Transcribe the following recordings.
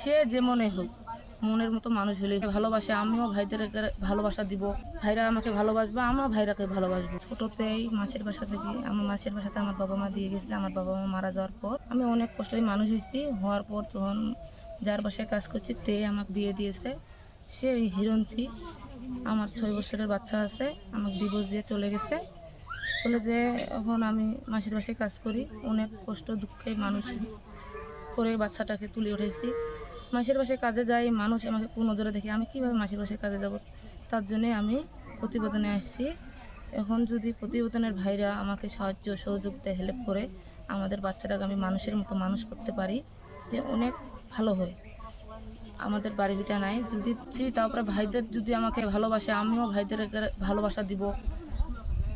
সে যে মনে হোক, মনের মতো মানুষ হলে ভালোবাসে, আমিও ভাইদের ভালোবাসা দিব, ভাইরা আমাকে ভালোবাসবে, আমিও ভাইরাকে ভালোবাসবো। ছোটতেই মাসির বাসা থেকে, আমার মাসির বাসাতে আমার বাবা মা দিয়ে গেছে। আমার বাবা মা মারা যাওয়ার পর আমি অনেক কষ্টে মানুষ হয়েছি। হওয়ার পর তখন যার বাসায় কাজ করছি তে আমাকে বিয়ে দিয়েছে। সে হিরণছি, আমার 6 বছরের বাচ্চা আছে, আমাকে ডিভোর্স দিয়ে চলে গেছে। চলে যেয়ে এখন আমি মাসির বাসায় কাজ করি। অনেক কষ্ট দুঃখে মানুষ করে বাচ্চাটাকে তুলে উঠেছি। মাসির বাসায় কাজে যাই, মানুষ আমাকে কোন নজরে দেখে, আমি কীভাবে মাসির বাসায় কাজে যাব? তার জন্যে আমি প্রতিবেদনে আসছি। এখন যদি প্রতিবেদনের ভাইরা আমাকে সাহায্য সহযোগিতা হেল্প করে আমাদের বাচ্চাটাকে আমি মানুষের মতো মানুষ করতে পারি, যে অনেক ভালো হয়। আমাদের বাড়ি ভিটা নাই, যদি তারপরে ভাইদের যদি আমাকে ভালোবাসে, আমিও ভাইদের ভালোবাসা দিব।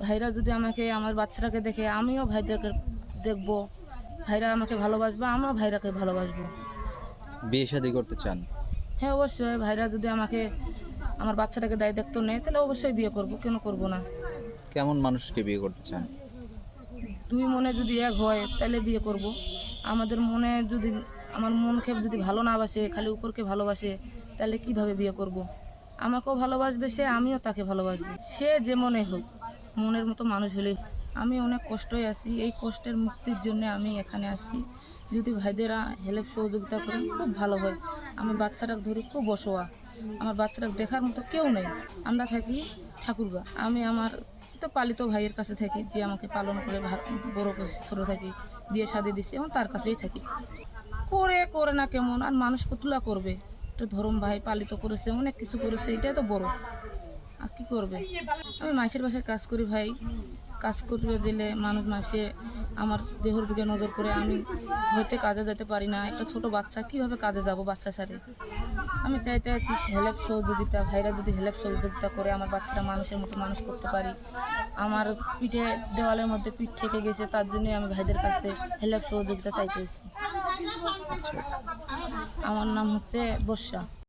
ভাইরা যদি আমাকে, আমার বাচ্চাটাকে দেখে, আমিও ভাইদেরকে দেখব। ভাইরা আমাকে ভালোবাসবে, আমিও ভাইরাকে ভালোবাসবো। বিয়ে শাদী করতে চান? হ্যাঁ, অবশ্যই। ভাইরা যদি আমাকে, আমার বাচ্চাটাকে দায়িত্ব নেয়, তাহলে অবশ্যই বিয়ে করব, কেন করব না? কেমন মানুষকে বিয়ে করতে চান? দুই মনে যদি এক হয় তাহলে বিয়ে করব। আমাদের মনে যদি, আমার মনকে যদি ভালো না বাসে, খালি উপরকে ভালোবাসে, তাহলে কিভাবে বিয়ে করব? আমাকেও ভালোবাসবে সে, আমিও তাকে ভালোবাসবো। সে যে মনে হোক, মনের মতো মানুষ হলেই। আমি অনেক কষ্টই আছি, এই কষ্টের মুক্তির জন্য আমি এখানে আসি। যদি ভাইদেরা হেল্প সহযোগিতা করেন খুব ভালো হয়। আমি বাচ্চাটাকে ধরে খুব অসহায়, আমার বাচ্চাটাকে দেখার মতো কেউ নেই। আমরা থাকি ঠাকুরগা। আমি আমার তো পালিত ভাইয়ের কাছে থাকি, যে আমাকে পালন করে বড় করেছে ছোটো থাকি, বিয়ে শাদী দিছে, এবং তার কাছেই থাকি। করে না কেমন, আর মানুষ কতলা করবে? একটা ধরম ভাই পালিত করেছে, অনেক কিছু করেছে, এটাই তো বড়। আর কি করবে? আমি মাসের বাসায় কাজ করি ভাই। কাজ করতে গেলে মানুষ মাসে আমার দেহর দিকে নজর করে, আমি হয়তো কাজে যেতে পারি না। একটা ছোট বাচ্চা, কিভাবে কাজে যাব বাচ্চা ছাড়ে? আমি চাইতে আছি হেল্প সহযোগিতা, ভাইরা যদি হেল্প সহযোগিতা করে আমার বাচ্চাটা মানুষের মতো মানুষ করতে পারি। আমার পিঠে দেওয়ালের মধ্যে পিঠ ঠেকে গেছে, তার জন্যই আমি ভাইদের কাছে হেল্প সহযোগিতা চাইতেছি। আচ্ছা, আচ্ছা। আমার নাম হচ্ছে বর্ষা।